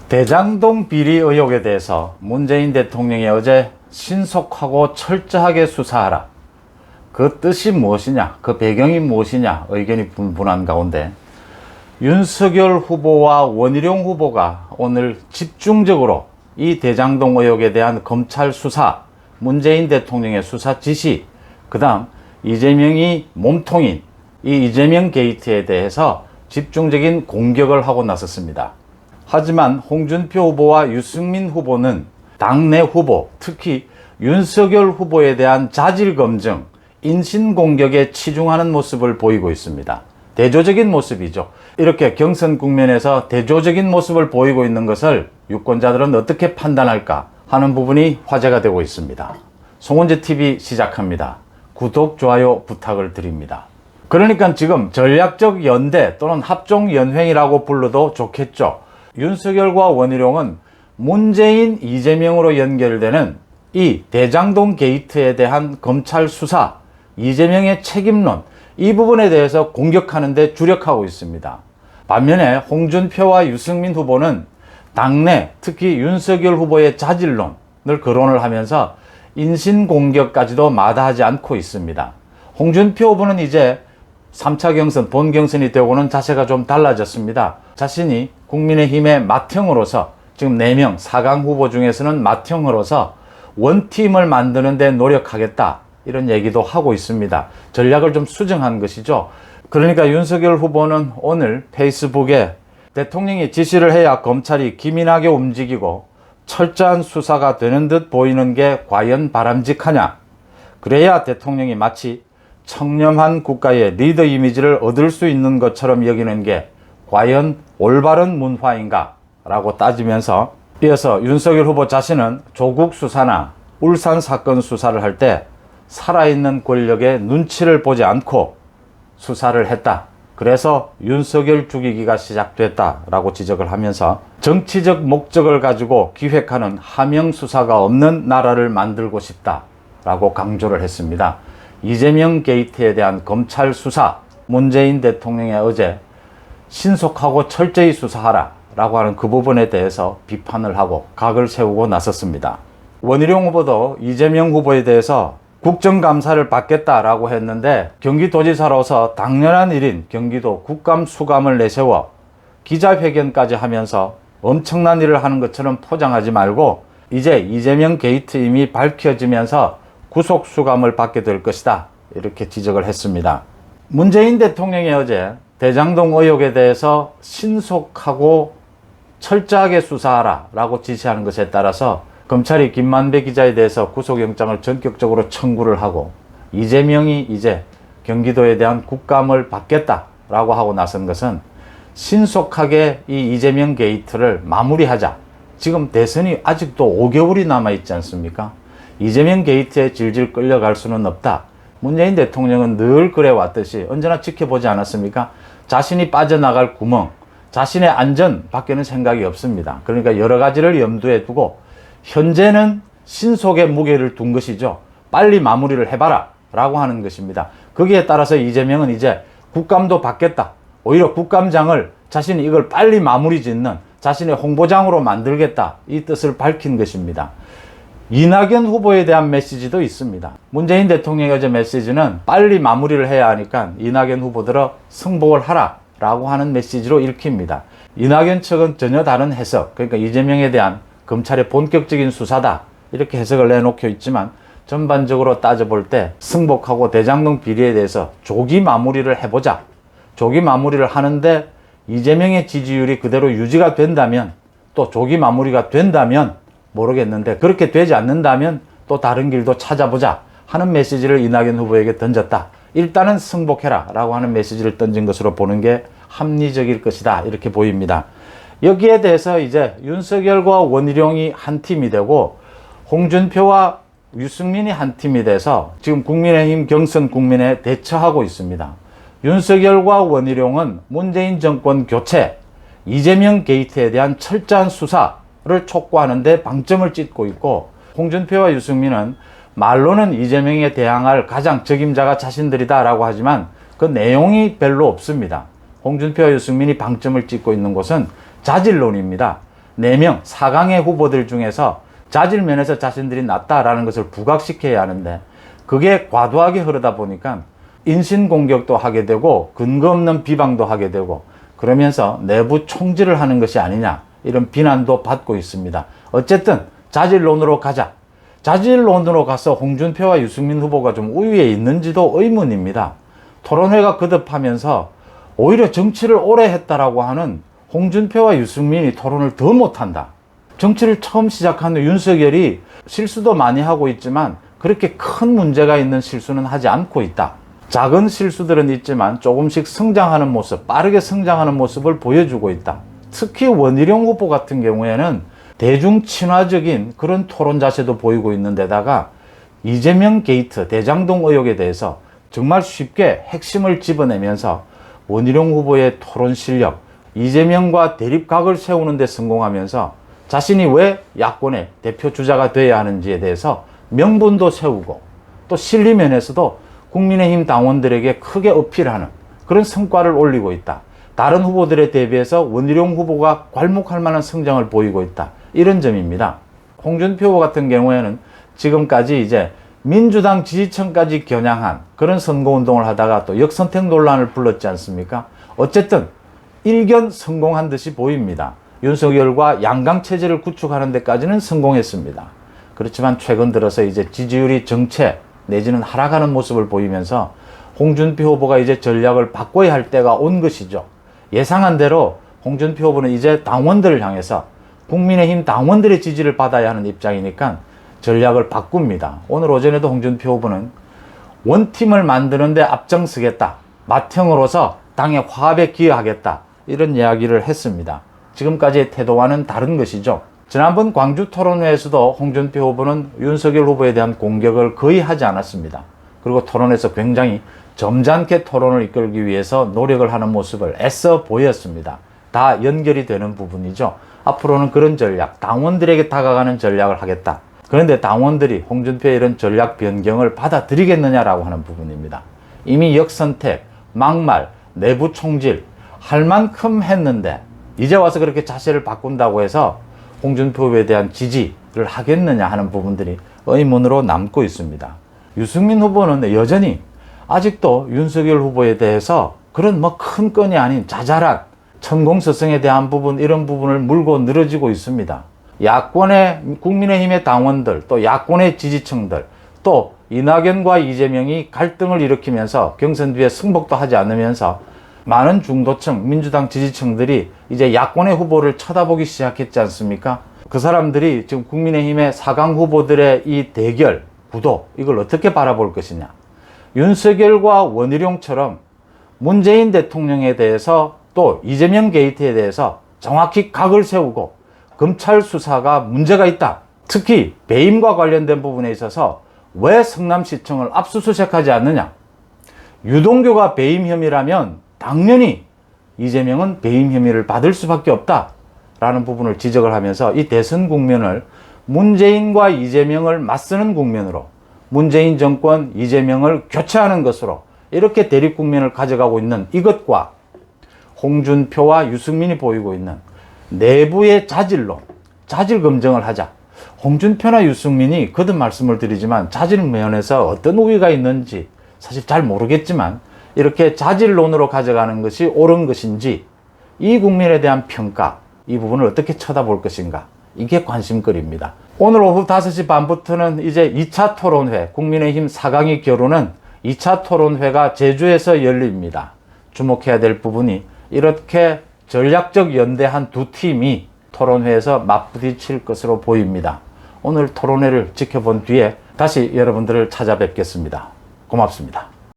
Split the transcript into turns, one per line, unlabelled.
대장동 비리 의혹에 대해서 문재인 대통령이 어제 신속하고 철저하게 수사하라. 그 뜻이 무엇이냐, 그 배경이 무엇이냐 의견이 분분한 가운데 윤석열 후보와 원희룡 후보가 오늘 집중적으로 이 대장동 의혹에 대한 검찰 수사, 문재인 대통령의 수사 지시, 그 다음 이재명이 몸통인 이 이재명 게이트에 대해서 집중적인 공격을 하고 나섰습니다. 하지만 홍준표 후보와 유승민 후보는 당내 후보, 특히 윤석열 후보에 대한 자질 검증, 인신공격에 치중하는 모습을 보이고 있습니다. 대조적인 모습이죠. 이렇게 경선 국면에서 대조적인 모습을 보이고 있는 것을 유권자들은 어떻게 판단할까 하는 부분이 화제가 되고 있습니다. 송원재TV 시작합니다. 구독, 좋아요 부탁을 드립니다. 그러니까 지금 전략적 연대 또는 합종연횡이라고 불러도 좋겠죠. 윤석열과 원희룡은 문재인, 이재명으로 연결되는 이 대장동 게이트에 대한 검찰 수사, 이재명의 책임론, 이 부분에 대해서 공격하는 데 주력하고 있습니다. 반면에 홍준표와 유승민 후보는 당내, 특히 윤석열 후보의 자질론을 거론을 하면서 인신공격까지도 마다하지 않고 있습니다. 홍준표 후보는 이제 3차 경선, 본 경선이 되고는 자세가 좀 달라졌습니다. 자신이 국민의힘의 맏형으로서 지금 4명 4강 후보 중에서는 맏형으로서 원팀을 만드는 데 노력하겠다, 이런 얘기도 하고 있습니다. 전략을 좀 수정한 것이죠. 그러니까 윤석열 후보는 오늘 페이스북에 대통령이 지시를 해야 검찰이 기민하게 움직이고 철저한 수사가 되는 듯 보이는 게 과연 바람직하냐, 그래야 대통령이 마치 청렴한 국가의 리더 이미지를 얻을 수 있는 것처럼 여기는 게 과연 올바른 문화인가 라고 따지면서, 이어서 윤석열 후보 자신은 조국 수사나 울산 사건 수사를 할 때 살아있는 권력의 눈치를 보지 않고 수사를 했다. 그래서 윤석열 죽이기가 시작됐다라고 지적을 하면서 정치적 목적을 가지고 기획하는 하명 수사가 없는 나라를 만들고 싶다라고 강조를 했습니다. 이재명 게이트에 대한 검찰 수사, 문재인 대통령이 어제 신속하고 철저히 수사하라 라고 하는 그 부분에 대해서 비판을 하고 각을 세우고 나섰습니다. 원희룡 후보도 이재명 후보에 대해서 국정감사를 받겠다라고 했는데 경기도지사로서 당연한 일인 경기도 국감 수감을 내세워 기자회견까지 하면서 엄청난 일을 하는 것처럼 포장하지 말고 이제 이재명 게이트 이미 밝혀지면서 구속 수감을 받게 될 것이다, 이렇게 지적을 했습니다. 문재인 대통령이 어제 대장동 의혹에 대해서 신속하고 철저하게 수사하라 라고 지시하는 것에 따라서 검찰이 김만배 기자에 대해서 구속영장을 전격적으로 청구를 하고 이재명이 이제 경기도에 대한 국감을 받겠다라고 하고 나선 것은 신속하게 이 이재명 게이트를 마무리하자. 지금 대선이 아직도 5개월이 남아있지 않습니까? 이재명 게이트에 질질 끌려갈 수는 없다. 문재인 대통령은 늘 그래왔듯이 언제나 지켜보지 않았습니까? 자신이 빠져나갈 구멍, 자신의 안전 밖에는 생각이 없습니다. 그러니까 여러 가지를 염두에 두고 현재는 신속의 무게를 둔 것이죠. 빨리 마무리를 해봐라 라고 하는 것입니다. 거기에 따라서 이재명은 이제 국감도 받겠다, 오히려 국감장을 자신이 이걸 빨리 마무리 짓는 자신의 홍보장으로 만들겠다, 이 뜻을 밝힌 것입니다. 이낙연 후보에 대한 메시지도 있습니다. 문재인 대통령의 어제 메시지는 빨리 마무리를 해야 하니까 이낙연 후보들어 승복을 하라 라고 하는 메시지로 읽힙니다. 이낙연 측은 전혀 다른 해석, 그러니까 이재명에 대한 검찰의 본격적인 수사다, 이렇게 해석을 내놓고 있지만 전반적으로 따져볼 때 승복하고 대장동 비리에 대해서 조기 마무리를 해보자, 조기 마무리를 하는데 이재명의 지지율이 그대로 유지가 된다면, 또 조기 마무리가 된다면 모르겠는데 그렇게 되지 않는다면 또 다른 길도 찾아보자 하는 메시지를 이낙연 후보에게 던졌다. 일단은 승복해라 라고 하는 메시지를 던진 것으로 보는 게 합리적일 것이다, 이렇게 보입니다. 여기에 대해서 이제 윤석열과 원희룡이 한 팀이 되고 홍준표와 유승민이 한 팀이 돼서 지금 국민의힘 경선 국민에 대처하고 있습니다. 윤석열과 원희룡은 문재인 정권 교체, 이재명 게이트에 대한 철저한 수사를 촉구하는 데 방점을 찍고 있고, 홍준표와 유승민은 말로는 이재명에 대항할 가장 적임자가 자신들이다 라고 하지만 그 내용이 별로 없습니다. 홍준표와 유승민이 방점을 찍고 있는 곳은 자질론입니다. 4명 4강의 후보들 중에서 자질 면에서 자신들이 낫다라는 것을 부각시켜야 하는데 그게 과도하게 흐르다 보니까 인신공격도 하게 되고 근거 없는 비방도 하게 되고 그러면서 내부 총질을 하는 것이 아니냐 이런 비난도 받고 있습니다. 어쨌든 자질론으로 가자. 자질론으로 가서 홍준표와 유승민 후보가 좀 우위에 있는지도 의문입니다. 토론회가 거듭하면서 오히려 정치를 오래 했다라고 하는 홍준표와 유승민이 토론을 더 못한다. 정치를 처음 시작한 윤석열이 실수도 많이 하고 있지만 그렇게 큰 문제가 있는 실수는 하지 않고 있다. 작은 실수들은 있지만 조금씩 성장하는 모습, 빠르게 성장하는 모습을 보여주고 있다. 특히 원희룡 후보 같은 경우에는 대중 친화적인 그런 토론 자세도 보이고 있는 데다가 이재명 게이트, 대장동 의혹에 대해서 정말 쉽게 핵심을 집어내면서 원희룡 후보의 토론 실력, 이재명과 대립각을 세우는 데 성공하면서 자신이 왜 야권의 대표 주자가 되어야 하는지에 대해서 명분도 세우고 또 실리 면에서도 국민의힘 당원들에게 크게 어필하는 그런 성과를 올리고 있다. 다른 후보들에 대비해서 원희룡 후보가 괄목할 만한 성장을 보이고 있다. 이런 점입니다. 홍준표 후보 같은 경우에는 지금까지 이제 민주당 지지층까지 겨냥한 그런 선거운동을 하다가 또 역선택 논란을 불렀지 않습니까? 어쨌든 일견 성공한 듯이 보입니다. 윤석열과 양강체제를 구축하는 데까지는 성공했습니다. 그렇지만 최근 들어서 이제 지지율이 정체 내지는 하락하는 모습을 보이면서 홍준표 후보가 이제 전략을 바꿔야 할 때가 온 것이죠. 예상한 대로 홍준표 후보는 이제 당원들을 향해서 국민의힘 당원들의 지지를 받아야 하는 입장이니까 전략을 바꿉니다. 오늘 오전에도 홍준표 후보는 원팀을 만드는데 앞장서겠다. 맏형으로서 당의 화합에 기여하겠다. 이런 이야기를 했습니다. 지금까지의 태도와는 다른 것이죠. 지난번 광주 토론회에서도 홍준표 후보는 윤석열 후보에 대한 공격을 거의 하지 않았습니다. 그리고 토론에서 굉장히 점잖게 토론을 이끌기 위해서 노력을 하는 모습을 애써 보였습니다. 다 연결이 되는 부분이죠. 앞으로는 그런 전략, 당원들에게 다가가는 전략을 하겠다. 그런데 당원들이 홍준표의 이런 전략 변경을 받아들이겠느냐라고 하는 부분입니다. 이미 역선택, 막말, 내부 총질 할 만큼 했는데 이제 와서 그렇게 자세를 바꾼다고 해서 홍준표 후보에 대한 지지를 하겠느냐 하는 부분들이 의문으로 남고 있습니다. 유승민 후보는 여전히 아직도 윤석열 후보에 대해서 그런 뭐 큰 건이 아닌 자잘한 천공서성에 대한 부분 이런 부분을 물고 늘어지고 있습니다. 야권의 국민의힘의 당원들 또 야권의 지지층들 또 이낙연과 이재명이 갈등을 일으키면서 경선 뒤에 승복도 하지 않으면서 많은 중도층 민주당 지지층들이 이제 야권의 후보를 쳐다보기 시작했지 않습니까? 그 사람들이 지금 국민의힘의 4강 후보들의 이 대결 구도 이걸 어떻게 바라볼 것이냐. 윤석열과 원희룡처럼 문재인 대통령에 대해서 또 이재명 게이트에 대해서 정확히 각을 세우고 검찰 수사가 문제가 있다. 특히 배임과 관련된 부분에 있어서 왜 성남시청을 압수수색하지 않느냐. 유동규가 배임 혐의라면 당연히 이재명은 배임 혐의를 받을 수밖에 없다라는 부분을 지적을 하면서 이 대선 국면을 문재인과 이재명을 맞서는 국면으로 문재인 정권 이재명을 교체하는 것으로 이렇게 대립 국면을 가져가고 있는 이것과 홍준표와 유승민이 보이고 있는 내부의 자질로 자질 검증을 하자. 홍준표나 유승민이 거듭 말씀을 드리지만 자질 면에서 어떤 우위가 있는지 사실 잘 모르겠지만 이렇게 자질론으로 가져가는 것이 옳은 것인지 이 국민에 대한 평가 이 부분을 어떻게 쳐다볼 것인가 이게 관심거리입니다. 오늘 오후 5시 반부터는 이제 2차 토론회 국민의힘 4강이 겨루는 2차 토론회가 제주에서 열립니다. 주목해야 될 부분이 이렇게 전략적 연대한 두 팀이 토론회에서 맞부딪힐 것으로 보입니다. 오늘 토론회를 지켜본 뒤에 다시 여러분들을 찾아뵙겠습니다. 고맙습니다.